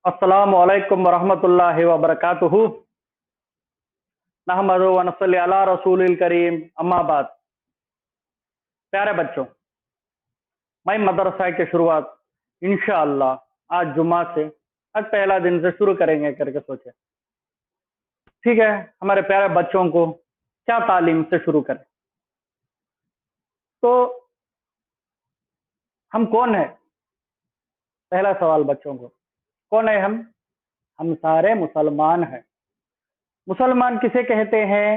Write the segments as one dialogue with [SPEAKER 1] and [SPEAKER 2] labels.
[SPEAKER 1] السلام علیکم ورحمۃ اللہ وبرکاتہ۔ نحمد و نصلی علی رسول الکریم، اما بعد۔ پیارے بچوں، میں مدرسہ کی شروعات انشاءاللہ آج جمعہ سے، آج پہلا دن سے شروع کریں گے کر کے سوچے، ٹھیک ہے؟ ہمارے پیارے بچوں کو کیا تعلیم سے شروع کریں؟ تو ہم کون ہیں؟ پہلا سوال بچوں کو، کون ہے ہم؟ ہم سارے مسلمان ہیں۔ مسلمان کسے کہتے ہیں؟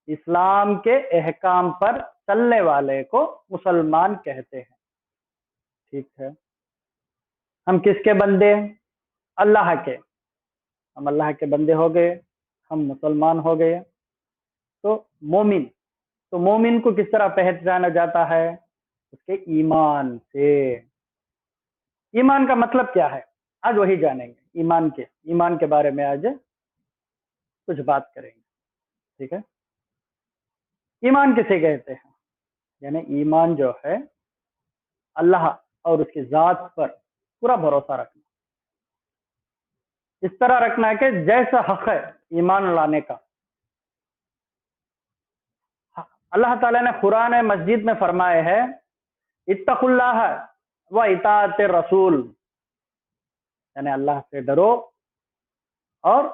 [SPEAKER 1] اسلام کے احکام پر چلنے والے کو مسلمان کہتے ہیں، ٹھیک ہے؟ ہم کس کے بندے ہیں؟ اللہ کے۔ ہم اللہ کے بندے ہو گئے، ہم مسلمان ہو گئے۔ تو مومن کو کس طرح پہچانا جاتا ہے؟ اس کے ایمان سے۔ ایمان کا مطلب کیا ہے؟ آج وہی جانیں گے، ایمان کے بارے میں آج کچھ بات کریں گے، ٹھیک ہے؟ ایمان کسے کہتے ہیں؟ یعنی ایمان جو ہے اللہ اور اس کی ذات پر پورا بھروسہ رکھنا، اس طرح رکھنا ہے کہ جیسا حق ہے ایمان لانے کا۔ اللہ تعالیٰ نے قرآن مجید میں فرمائے ہے، اتقوا اللہ و اطاعت الرسول، یعنی اللہ سے ڈرو اور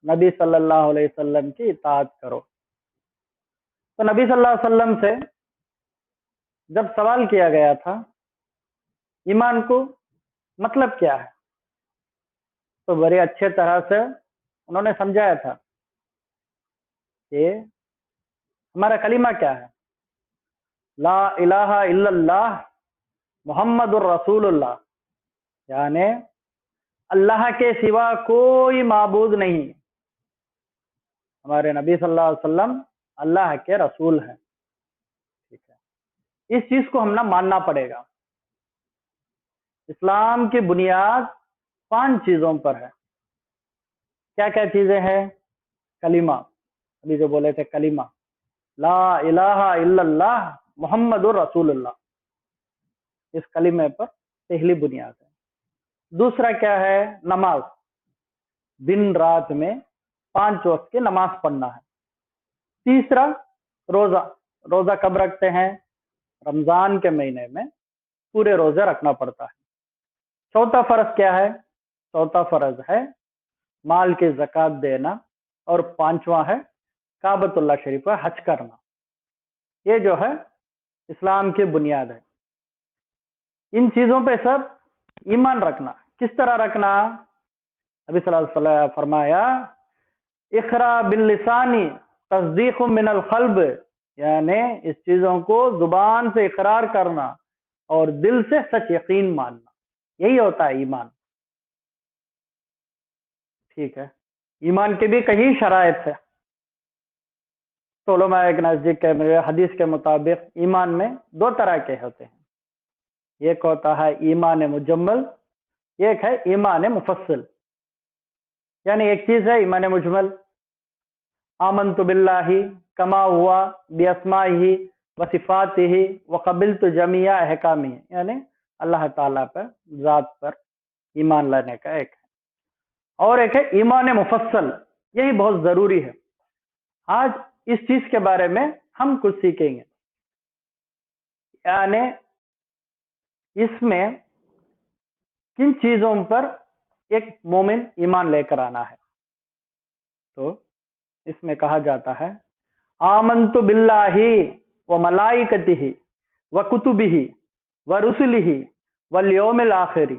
[SPEAKER 1] نبی صلی اللہ علیہ وسلم کی اطاعت کرو۔ تو نبی صلی اللہ علیہ وسلم سے جب سوال کیا گیا تھا ایمان کو مطلب کیا ہے، تو بڑے اچھے طرح سے انہوں نے سمجھایا تھا کہ ہمارا کلمہ کیا ہے؟ لا الہ الا اللہ محمد الرسول اللہ، یعنی اللہ کے سوا کوئی معبود نہیں، ہمارے نبی صلی اللہ علیہ وسلم اللہ کے رسول ہیں، ٹھیک ہے؟ اس چیز کو ہم نہ ماننا پڑے گا۔ اسلام کی بنیاد 5 چیزوں پر ہے۔ کیا کیا چیزیں ہیں؟ کلمہ، ابھی جو بولے تھے کلمہ، لا الہ الا اللہ محمد الرسول اللہ، اس کلمے پر پہلی بنیاد ہے۔ دوسرا کیا ہے؟ نماز، دن رات میں 5 وقت کی نماز پڑھنا ہے۔ تیسرا روزہ کب رکھتے ہیں؟ رمضان کے مہینے میں پورے روزے رکھنا پڑتا ہے۔ چوتھا فرض کیا ہے؟ چوتھا فرض ہے مال کی زکوٰۃ دینا، اور 5واں ہے کعبۃ اللہ شریف پر حج کرنا۔ یہ جو ہے اسلام کی بنیاد ہے۔ ان چیزوں پہ سب ایمان رکھنا، کس طرح رکھنا؟ نبی صلی اللہ علیہ وسلم فرمایا، اقرا باللسانی تصدیق من القلب، یعنی اس چیزوں کو زبان سے اقرار کرنا اور دل سے سچ یقین ماننا، یہی ہوتا ہے ایمان، ٹھیک ہے؟ ایمان کے بھی کئی شرائط ہے۔ تو علماء کے نزدیک کے حدیث کے مطابق ایمان میں 2 طرح کے ہوتے ہیں، ایک ہوتا ہے ایمان مجمل، ایک ہے ایمان مفصل۔ یعنی ایک چیز ہے ایمان مجمل، آمنت باللہ کما ہوا باسمائہ وصفاتہ وقبلت جمیع احکامہ، یعنی اللہ تعالیٰ پر، ذات پر ایمان لانے کا ایک ہے۔ اور ایک ہے ایمان مفصل، یہی بہت ضروری ہے۔ آج اس چیز کے بارے میں ہم کچھ سیکھیں گے، یعنی اس میں کن چیزوں پر ایک مومن ایمان لے کر آنا ہے۔ تو اس میں کہا جاتا ہے، آمنت باللہ و ملائکتہ و کتبہ و رسلہ والیوم الآخر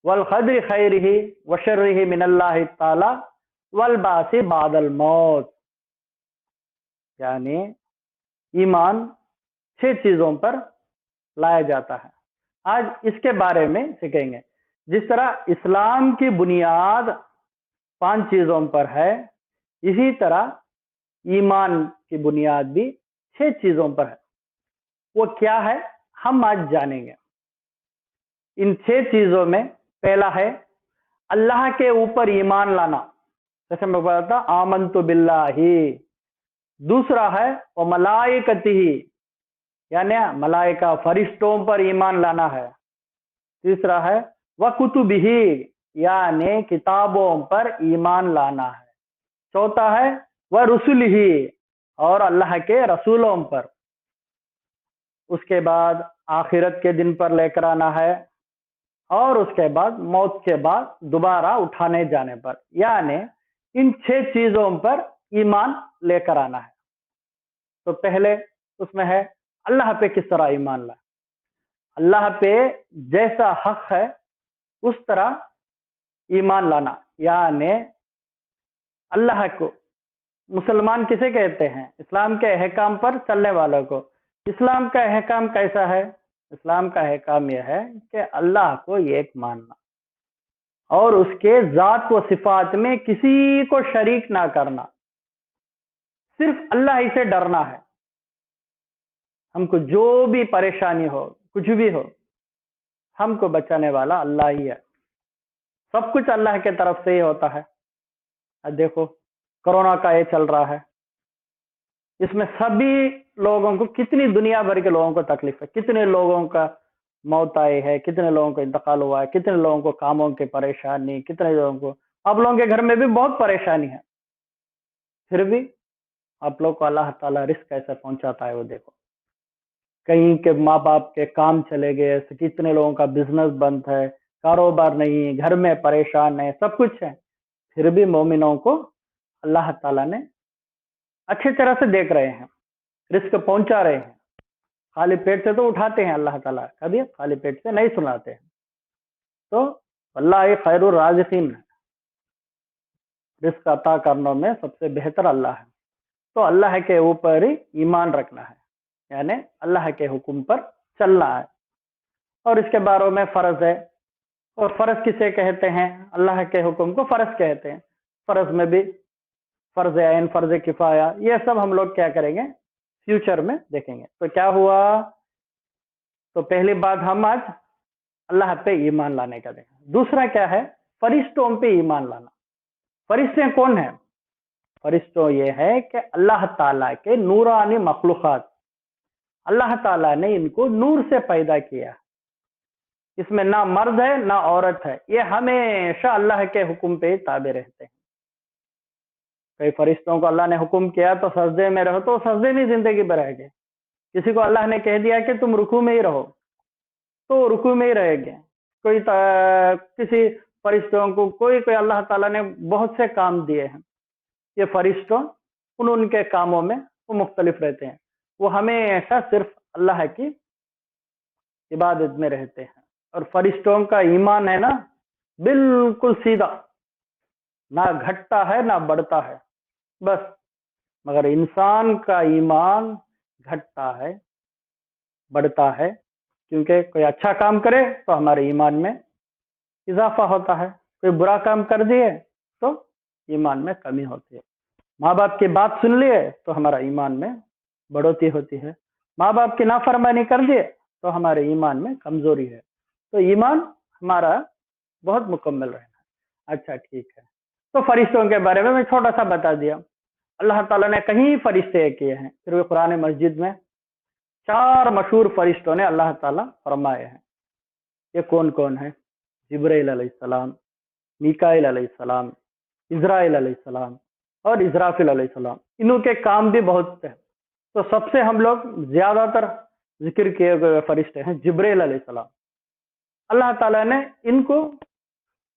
[SPEAKER 1] والقدر خیرہ و شرہ من اللہ تعالی والبعث بعد الموت، یعنی ایمان 6 چیزوں پر لایا جاتا ہے۔ آج اس کے بارے میں سیکھیں گے۔ جس طرح اسلام کی بنیاد 5 چیزوں پر ہے، اسی طرح ایمان کی بنیاد بھی 6 چیزوں پر ہے۔ وہ کیا ہے ہم آج جانیں گے۔ ان 6 چیزوں میں پہلا ہے اللہ کے اوپر ایمان لانا، جیسے میں بتا آمنت باللہ۔ دوسرا ہے وہ ملائکتہ، یعنی ملائکہ فرشتوں پر ایمان لانا ہے۔ تیسرا ہے وہ کتبہ، یعنی کتابوں پر ایمان لانا ہے. چوتھا ہے وہ رسول ہی، اور اللہ کے رسولوں پر. اس کے بعد آخرت کے دن پر لے کر آنا ہے، اور اس کے بعد موت کے بعد دوبارہ اٹھانے جانے پر. یعنی ان 6 چیزوں پر ایمان لے کر آنا ہے. تو پہلے اس میں ہے اللہ پہ کس طرح ایمان لائے. اللہ پہ جیسا حق ہے اس طرح ایمان لانا. یعنی اللہ کو، مسلمان کسے کہتے ہیں؟ اسلام کے احکام پر چلنے والوں کو. اسلام کا احکام کیسا ہے؟ اسلام کا احکام یہ ہے کہ اللہ کو ایک ماننا اور اس کے ذات و صفات میں کسی کو شریک نہ کرنا. صرف اللہ ہی سے ڈرنا ہے. ہم کو جو بھی پریشانی ہو، کچھ بھی ہو، ہم کو بچانے والا اللہ ہی ہے. سب کچھ اللہ کے طرف سے ہی ہوتا ہے. اب دیکھو کورونا کا یہ چل رہا ہے، اس میں سبھی لوگوں کو، کتنی دنیا بھر کے لوگوں کو تکلیف ہے، کتنے لوگوں کا موت آئی ہے، کتنے لوگوں کو انتقال ہوا ہے، کتنے لوگوں کو کاموں کی پریشانی، کتنے لوگوں کو، آپ لوگوں کے گھر میں بھی بہت پریشانی ہے. پھر بھی آپ لوگ کو اللہ تعالیٰ رزق کیسے پہنچاتا ہے وہ دیکھو. کہیں کے ماں باپ کے کام چلے گئے، کتنے لوگوں کا بزنس بند ہے، کاروبار نہیں، گھر میں پریشان ہے، سب کچھ ہے. پھر بھی مومنوں کو اللہ تعالیٰ نے اچھی طرح سے دیکھ رہے ہیں، رزق پہنچا رہے ہیں. خالی پیٹ سے تو اٹھاتے ہیں اللہ تعالیٰ، کبھی خالی پیٹ سے نہیں سناتے ہیں. تو اللہ خیر الرازقین ہے، رزق عطا کرنے میں سب سے بہتر اللہ ہے. تو اللہ کے اوپر ہی ایمان رکھنا ہے، یعنی اللہ کے حکم پر چلنا ہے. اور اس کے بارے میں فرض ہے. اور فرض کسے کہتے ہیں؟ اللہ کے حکم کو فرض کہتے ہیں. فرض میں بھی فرض عین، فرض کفایہ، یہ سب ہم لوگ کیا کریں گے فیوچر میں دیکھیں گے. تو کیا ہوا؟ تو پہلی بات ہم آج اللہ پہ ایمان لانے کا دیکھیں. دوسرا کیا ہے؟ فرشتوں پہ ایمان لانا. فرشتے کون ہیں؟ فرشتوں یہ ہے کہ اللہ تعالیٰ کے نورانی مخلوقات. اللہ تعالیٰ نے ان کو نور سے پیدا کیا. اس میں نہ مرد ہے نہ عورت ہے، یہ ہمیشہ اللہ کے حکم پہ تابع رہتے ہیں. کئی فرشتوں کو اللہ نے حکم کیا تو سجدے میں رہو، تو سجدے میں زندگی برہ گئے. کسی کو اللہ نے کہہ دیا کہ تم رکوع میں ہی رہو تو رکوع میں ہی رہے گے. کسی فرشتوں کو کوئی اللہ تعالیٰ نے بہت سے کام دیے ہیں. یہ فرشتوں ان کے کاموں میں وہ مختلف رہتے ہیں. وہ ہمیشہ صرف اللہ کی عبادت میں رہتے ہیں. اور فرشتوں کا ایمان ہے نا بالکل سیدھا، نہ گھٹتا ہے نہ بڑھتا ہے بس. مگر انسان کا ایمان گھٹتا ہے، بڑھتا ہے، کیونکہ کوئی اچھا کام کرے تو ہمارے ایمان میں اضافہ ہوتا ہے، کوئی برا کام کر دیے تو ایمان میں کمی ہوتی ہے. ماں باپ کی بات سن لیے تو ہمارا ایمان میں بڑھوتی ہوتی ہے. ماں باپ کی نافرمانی کر دیے تو ہمارے ایمان میں کمزوری ہے. تو ایمان ہمارا بہت مکمل رہنا ہے. اچھا ٹھیک ہے. تو فرشتوں کے بارے میں چھوٹا سا بتا دیا. اللہ تعالیٰ نے کہیں فرشتے کیے ہیں، پھر بھی قرآن مجید میں 4 مشہور فرشتوں نے اللہ تعالیٰ فرمائے ہیں. یہ کون کون ہے؟ جبرائیل علیہ السلام، میکائیل علیہ السلام، اسرائیل علیہ السلام اور اسرافیل علیہ السلام. انہوں کے کام بھی بہت ہیں. تو سب سے ہم لوگ زیادہ تر ذکر کیے ہوئے فرشتے ہیں جبرائیل علیہ السلام. اللہ تعالیٰ نے ان کو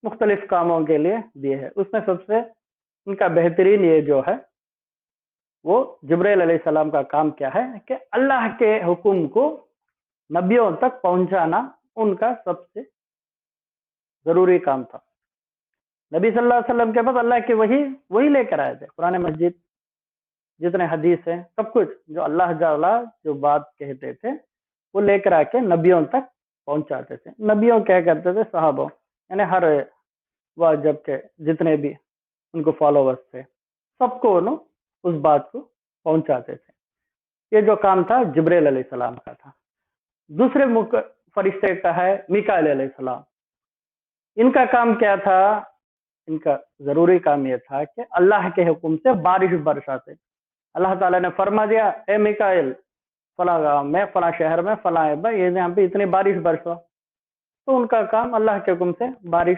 [SPEAKER 1] مختلف کاموں کے لیے دیے ہیں. اس میں سب سے ان کا بہترین یہ جو ہے وہ جبرائیل علیہ السلام کا کام کیا ہے کہ اللہ کے حکم کو نبیوں تک پہنچانا ان کا سب سے ضروری کام تھا. نبی صلی اللہ علیہ وسلم کے پاس اللہ کی وہی لے کر آئے تھے. قرآن مجید جتنے حدیث ہیں سب کچھ جو اللہ تعالیٰ جو بات کہتے تھے وہ لے کر آ کے نبیوں تک پہنچاتے تھے. نبیوں کیا کرتے تھے؟ صحابوں، یعنی ہر وہ جب کے جتنے بھی ان کو فالوورز تھے سب کو انہوں اس بات کو پہنچاتے تھے. یہ جو کام تھا جبرائیل علیہ السلام کا تھا. دوسرے فرشتے کا ہے میکائیل علیہ السلام. ان کا کام کیا تھا؟ ان کا ضروری کام یہ تھا کہ اللہ کے حکم سے بارش برساتے. اللہ تعالیٰ نے فرما دیا اے میکائیل فلاں گاؤں میں، فلاں شہر میں، فلاں یہاں پہ اتنی بارش برسو. تو ان کا کام اللہ کے حکم سے بارش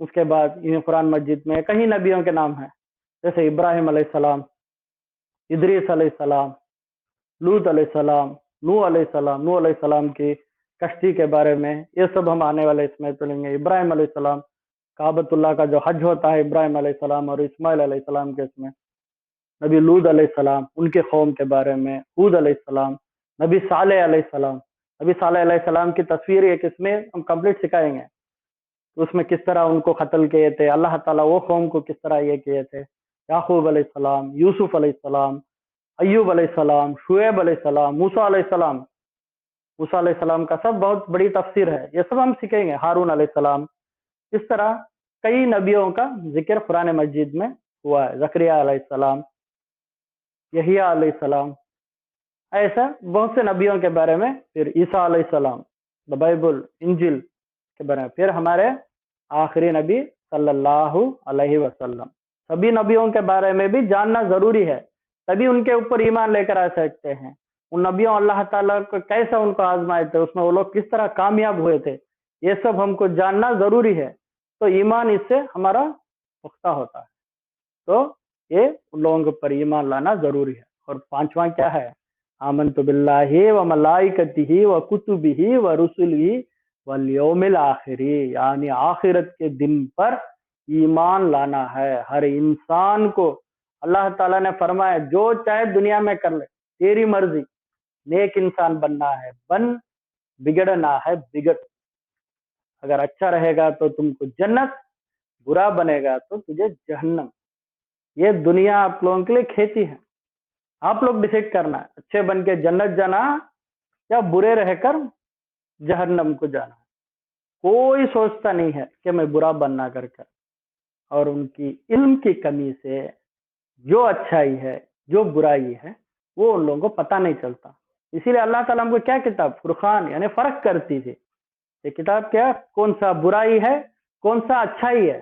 [SPEAKER 1] اس کے بعد یہ قرآن مجید میں کئی نبیوں کے نام ہیں، جیسے ابراہیم علیہ السلام، ادریس علیہ السلام، لوط علیہ السلام، نوح علیہ السلام، نوح علیہ السلام کی کشتی کے بارے میں، یہ سب ہم آنے والے اس میں پڑھیں گے۔ ابراہیم علیہ السلام، کعبۃ اللہ کا جو حج ہوتا ہے ابراہیم علیہ السلام اور اسماعیل علیہ السلام کے اس میں، نبی لوط علیہ السلام ان کے قوم کے بارے میں، ہود علیہ السلام، نبی صالح علیہ السلام، نبی صالح علیہ السلام کی تصویر ایک اس میں ہم کمپلیٹ سکھائیں گے، اس میں کس طرح ان کو قتل کیے تھے اللہ تعالیٰ، وہ قوم کو کس طرح یہ کیے تھے، یعقوب علیہ السلام، یوسف علیہ السلام، ایوب علیہ السلام، شعیب علیہ السلام، موسیٰ علیہ السلام، موسیٰ علیہ السلام کا سب بہت بڑی تفسیر ہے، یہ سب ہم سیکھیں گے، ہارون علیہ السلام، اس طرح کئی نبیوں کا ذکر قرآن مجید میں ہوا ہے، زکریا علیہ السلام، یحییٰ علیہ السلام، ایسا بہت سے نبیوں کے بارے میں، پھر عیسیٰ علیہ السلام، دا بائبل، انجیل کے بارے میں، پھر ہمارے آخری نبی صلی اللہ علیہ وسلم، سبھی نبیوں کے بارے میں بھی جاننا ضروری ہے، تبھی ان کے اوپر ایمان لے کر آ سکتے ہیں۔ ان نبیوں اللہ تعالیٰ کو کیسا ان کو آزمائے تھے، اس میں وہ لوگ کس طرح کامیاب ہوئے تھے، یہ سب ہم کو جاننا ضروری ہے، تو ایمان اس سے ہمارا پختہ ہوتا ہے، تو یہ ان لوگوں کے اوپر ایمان لانا ضروری ہے۔ اور پانچواں کیا ہے؟ آمنت باللہ و ملائکتہ و کتبہ و رسلہ والیوم الآخر، یعنی آخرت کے دن پر ایمان لانا ہے۔ ہر انسان کو اللہ تعالیٰ نے فرمایا جو چاہے دنیا میں کر لے، تیری مرضی، نیک انسان بننا ہے بن، بگڑنا ہے بگڑ، اگر اچھا رہے گا تو تم کو جنت، برا بنے گا تو تجھے جہنم۔ یہ دنیا آپ لوگوں کے لیے کھیتی ہے، آپ لوگ ڈیسائیڈ کرنا ہے اچھے بن کے جنت جانا یا برے رہ کر جہنم کو جانا۔ کوئی سوچتا نہیں ہے کہ میں برا بننا کر کر، اور ان کی علم کی کمی سے جو اچھائی ہے جو برائی ہے وہ ان لوگوں کو پتہ نہیں چلتا۔ اسی لیے اللہ تعالیٰ ہم کو کیا کتاب فرقان یعنی فرق کرتی تھی، یہ کتاب کیا کون سا برائی ہے کون سا اچھائی ہے،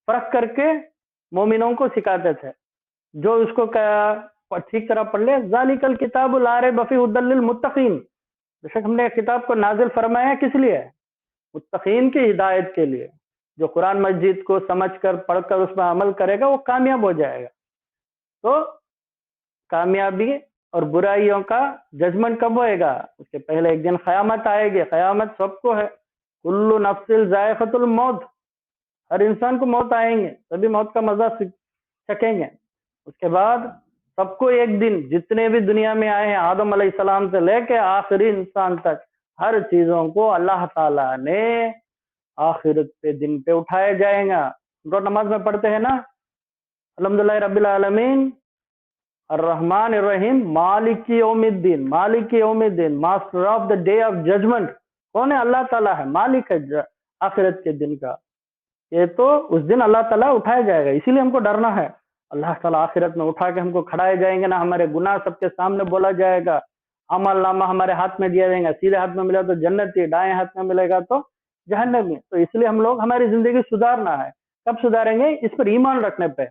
[SPEAKER 1] فرق کر کے مومنوں کو سکھاتے تھے، جو اس کو ٹھیک طرح پڑھ لے، ذالک الکتاب لا ریب فیہ ھدی للمتقین، بے شک ہم نے کتاب کو نازل فرمایا کس لیے؟ متقین کی ہدایت کے لیے، جو قرآن مجید کو سمجھ کر پڑھ کر اس میں عمل کرے گا وہ کامیاب ہو جائے گا۔ تو کامیابی اور برائیوں کا ججمنٹ کب ہوئے گا؟ اس کے پہلے ایک دن قیامت آئے گی، قیامت سب کو ہے، کل نفس ذائقۃ الموت، ہر انسان کو موت آئیں گے، تبھی موت کا مزہ چکیں گے۔ اس کے بعد سب کو ایک دن جتنے بھی دنیا میں آئے ہیں آدم علیہ السلام سے لے کے آخری انسان تک، ہر چیزوں کو اللہ تعالیٰ نے آخرت پہ دن پہ اٹھایا جائے گا۔ روز نماز میں پڑھتے ہیں نا، الحمدللہ رب العالمین الرحمن الرحیم مالک یوم الدین، مالک یوم الدین، master of the day of judgment, کون ہے؟ اللہ تعالیٰ ہے، مالک ہے آخرت کے دن کا۔ یہ تو اس دن اللہ تعالیٰ اٹھایا جائے گا، اسی لیے ہم کو ڈرنا ہے۔ اللہ تعالیٰ آخرت میں اٹھا کے ہم کو کھڑائے جائیں گے نا، ہمارے گناہ سب کے سامنے بولا جائے گا، عمل نامہ ہمارے ہاتھ میں دیا جائے گا، سیدھے ہاتھ میں ملا تو جنتی، دائیں ہاتھ میں ملے گا تو جہنمی۔ تو اس لیے ہم لوگ ہماری زندگی سدھارنا ہے۔ کب سدھاریں گے؟ اس پر ایمان رکھنے پہ۔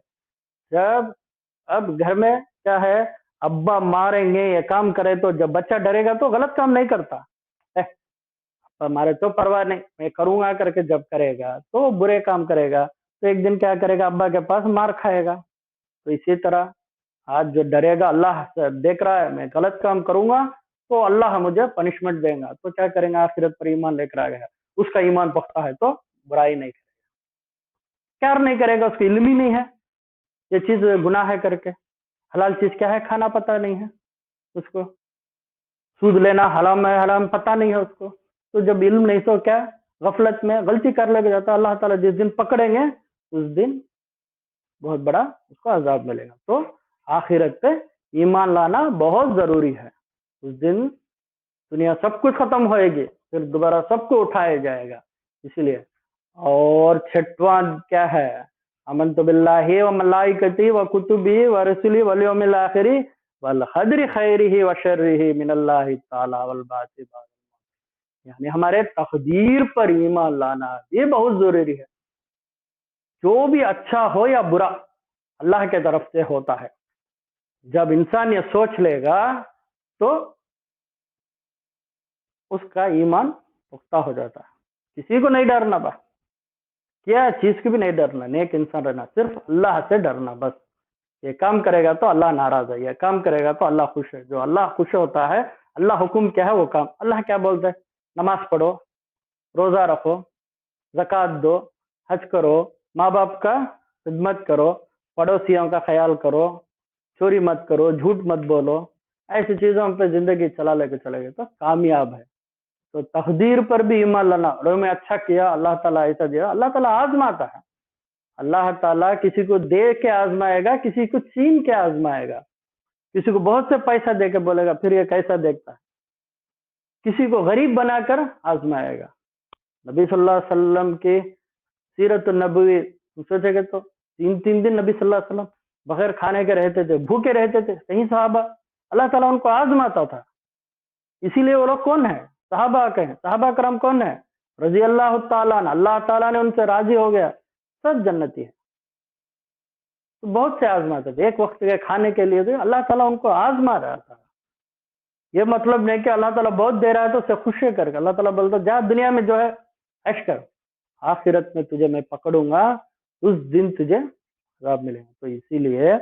[SPEAKER 1] جب اب گھر میں کیا ہے، ابا ماریں گے یہ کام کرے تو جب بچہ ڈرے گا تو غلط کام نہیں کرتا، ہمارے تو پرواہ نہیں، میں کروں گا کر کے جب کرے گا تو برے کام کرے گا تو ایک دن کیا کرے گا، ابا کے پاس مار کھائے گا۔ تو اسی طرح آج جو ڈرے گا اللہ سے، دیکھ رہا ہے میں غلط کام کروں گا تو اللہ مجھے پنشمنٹ دے گا، تو کیا کریں گا، آخرت پر ایمان لے کر آ گیا، اس کا ایمان پختہ ہے تو برائی نہیں کرے گا، کیا نہیں کرے گا، اس کی علم ہی نہیں ہے یہ چیز گناہ ہے کر کے، حلال چیز کیا ہے کھانا پتہ نہیں ہے اس کو، سود لینا حرام ہے حرام پتہ نہیں ہے اس کو، تو جب علم نہیں تو کیا غفلت میں غلطی کر لے جاتا، اللہ تعالیٰ جس دن پکڑیں گے اس دن بہت بڑا اس کو عذاب ملے گا۔ تو آخرت پہ ایمان لانا بہت ضروری ہے، اس دن دنیا سب کچھ ختم ہوئے گی، پھر دوبارہ سب کو اٹھایا جائے گا، اسی لیے۔ اور چھٹواں کیا ہے، آمنت باللہ و ملائکتہ و کتبہ و رسلہ والیوم الآخر والقدر خیرہ و شرہ من اللہ تعالی والبعث بعد، یعنی ہمارے تقدیر پر ایمان لانا یہ بہت ضروری ہے، جو بھی اچھا ہو یا برا اللہ کے طرف سے ہوتا ہے۔ جب انسان یہ سوچ لے گا تو اس کا ایمان پختہ ہو جاتا ہے، کسی کو نہیں ڈرنا با، کیا چیز کی بھی نہیں ڈرنا, نیک انسان رہنا, صرف اللہ سے ڈرنا بس. یہ کام کرے گا تو اللہ ناراض ہے, یہ کام کرے گا تو اللہ خوش ہے. جو اللہ خوش ہوتا ہے, اللہ حکم کیا ہے وہ کام. اللہ کیا بولتا ہے؟ نماز پڑھو, روزہ رکھو, زکوٰۃ دو, حج کرو, ماں باپ کا خدمت کرو, پڑوسیوں کا خیال کرو, چوری مت کرو, جھوٹ مت بولو. ایسی چیزوں پہ زندگی چلا لے کے چلے گئے تو کامیاب ہے. تو تقدیر پر بھی ایمان لانا, اور میں اچھا کیا, اللہ تعالیٰ ایسا دیا. اللہ تعالیٰ آزماتا ہے. اللہ تعالیٰ کسی کو دے کے آزمائے گا, کسی کو چھین کے آزمائے گا, کسی کو بہت سے پیسہ دے کے بولے گا پھر یہ کیسا دیکھتا ہے, کسی کو غریب بنا کر آزمائے گا. نبی صلی اللہ علیہ وسلم کی سیرت النبوی سوچے گے تو 3 دن نبی صلی اللہ علیہ وسلم بغیر کھانے کے رہتے تھے, بھوکے رہتے تھے. کہیں صحابہ, اللہ تعالیٰ ان کو آزماتا تھا. اسی لیے وہ لوگ کون ہیں؟ صحابہ کے ہیں. صحابہ کرام کون ہیں؟ رضی اللہ تعالیٰ عنہ, اللہ تعالیٰ نے ان سے راضی ہو گیا, سب جنتی ہے. تو بہت سے آزماتے تھے, ایک وقت کے کھانے کے لیے تو اللہ تعالیٰ ان کو آزما رہا تھا. یہ مطلب نہیں کہ اللہ تعالیٰ بہت دے رہا ہے تو اسے خوش کر کے. اللہ تعالیٰ بولتا جا دنیا میں جو ہے عیش کر, آخرت میں تجھے میں پکڑوں گا, اس دن تجھے عذاب ملے گا. تو اسی لیے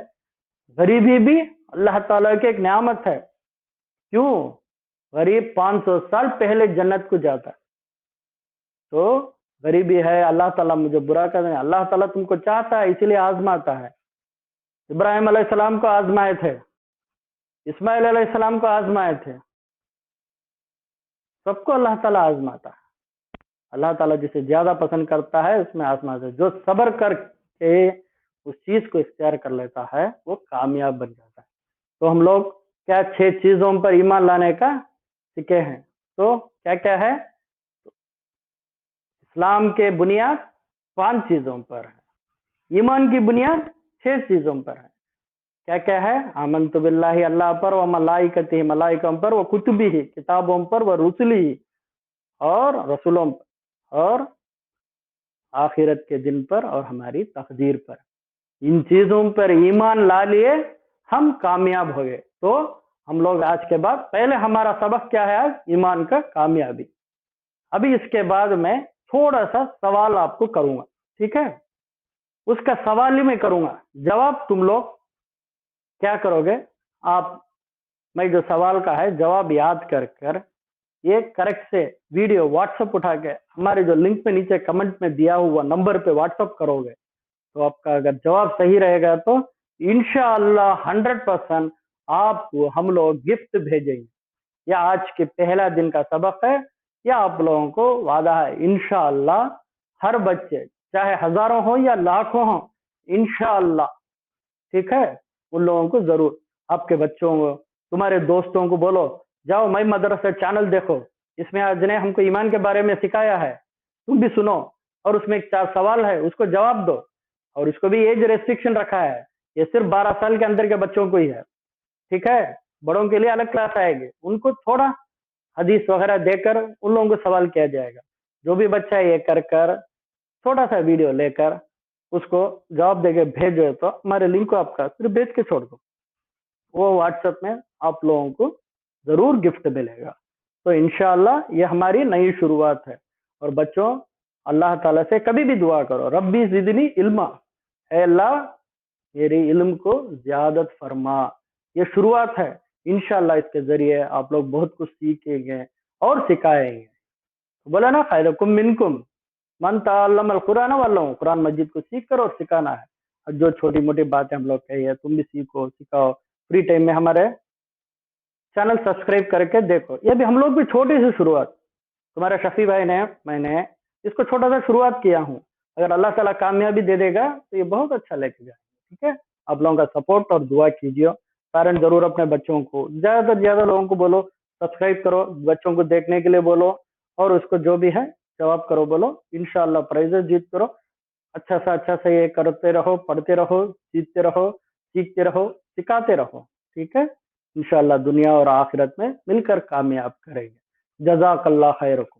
[SPEAKER 1] غریبی بھی اللہ تعالیٰ کی ایک نعمت ہے. کیوں؟ غریب 500 سال پہلے جنت کو جاتا ہے. تو غریبی ہے, اللہ تعالیٰ مجھے برا کر دیں, اللہ تعالیٰ تم کو چاہتا ہے اسی لیے آزماتا ہے. ابراہیم علیہ السلام کو آزمائے تھے, اسماعیل علیہ السلام کو آزمائے تھے. سب کو اللہ تعالیٰ آزماتا ہے. اللہ تعالیٰ جسے زیادہ پسند کرتا ہے اس میں آزماتا ہے. جو صبر کر کے اس چیز کو اختیار کر لیتا ہے وہ کامیاب بن جاتا ہے. تو ہم لوگ کیا 6 چیزوں پر ایمان لانے کا سیکھے ہیں. تو کیا کیا ہے؟ اسلام کے بنیاد 5 چیزوں پر ہے, ایمان کی بنیاد 6 چیزوں پر ہے. کیا کیا ہے؟ آمنت باللہ, اللہ پر, و ملائکتہ, ملائکوں پر, و کتبہ, کتابوں پر, و رسلہ, اور رسولوں پر, اور آخرت کے دن پر, اور ہماری تقدیر پر. ان چیزوں پر ایمان لا لیے ہم کامیاب ہو گئے. تو ہم لوگ آج کے بعد, پہلے ہمارا سبق کیا ہے آج؟ ایمان کا کامیابی. ابھی اس کے بعد میں تھوڑا سا سوال آپ کو کروں گا, ٹھیک ہے؟ اس کا سوال ہی میں کروں گا, جواب تم لوگ کیا کرو گے؟ آپ, میں جو سوال کا ہے جواب یاد کر کر یہ کریکٹ سے ویڈیو واٹس ایپ اٹھا کے ہمارے جو لنک پہ نیچے کمنٹ میں دیا ہوا نمبر پہ واٹس ایپ کرو گے. تو آپ کا اگر جواب صحیح رہے گا تو انشاءاللہ 100% آپ کو ہم لوگ گفٹ بھیجیں گے. یا آج کے پہلا دن کا سبق ہے, یا آپ لوگوں کو وعدہ ہے انشاءاللہ ہر بچے چاہے ہزاروں ہوں یا لاکھوں ہوں, انشاءاللہ, ٹھیک ہے, ان لوگوں کو ضرور, آپ کے بچوں کو, تمہارے دوستوں کو بولو جاؤ میں مدرسہ چینل دیکھو, اس میں آج نے ہم کو ایمان کے بارے میں سکھایا ہے, تم بھی سنو, اور اس میں 4 سوال ہے اس کو جواب دو. اور اس کو بھی ایج ریسٹرکشن رکھا ہے, یہ صرف 12 سال کے اندر کے بچوں کو ہی ہے, ٹھیک ہے. بڑوں کے لیے الگ کلاس آئے گی, ان کو تھوڑا حدیث وغیرہ دے کر ان لوگوں کو سوال کیا جائے گا. جو بھی بچہ یہ کر کر چھوٹا سا ویڈیو لے کر اس کو جواب دے کے بھیجو, تو ہمارے لنک کو آپ کا صرف بھیج کے چھوڑ دو, وہ واٹس ایپ میں آپ لوگوں کو ضرور گفٹ ملے گا. تو انشاءاللہ یہ ہماری نئی شروعات ہے. اور بچوں, اللہ تعالیٰ سے کبھی بھی دعا کرو, ربی زدنی علما, اے اللہ میری علم کو زیادت فرما. یہ شروعات ہے, انشاءاللہ اس کے ذریعے آپ لوگ بہت کچھ سیکھیں گے اور سکھائیں گے. بولا نا خیرکم منکم من تعلم القرآن وعلمہ, قرآن مجید کو سیکھ کر اور سکھانا ہے. اور جو چھوٹی موٹی باتیں ہم لوگ کہی ہے تم بھی سیکھو, سکھاؤ. فری ٹائم میں ہمارے چینل سبسکرائب کر کے دیکھو. یہ بھی ہم لوگ بھی چھوٹی سی شروعات, تمہارے شفیع بھائی نے, میں نے اس کو چھوٹا سا شروعات کیا ہوں. اگر اللہ تعالیٰ کامیابی دے دے گا تو یہ بہت اچھا لے کے جائے گا, ٹھیک ہے. آپ لوگوں کا سپورٹ اور دعا کیجیے. پیرنٹ ضرور اپنے بچوں کو, زیادہ سے زیادہ لوگوں کو بولو سبسکرائب کرو, بچوں کو دیکھنے کے لیے بولو, اور اس کو جو بھی ہے جواب کرو, بولو انشاءاللہ پرائزز جیت کرو. اچھا سا یہ کرتے رہو, پڑھتے رہو, سیکھتے رہو, سیکھتے رہو, سکھاتے رہو, ٹھیک ہے. انشاءاللہ دنیا اور آخرت میں مل کر کامیاب کریں گے. جزاک اللہ خیرکم.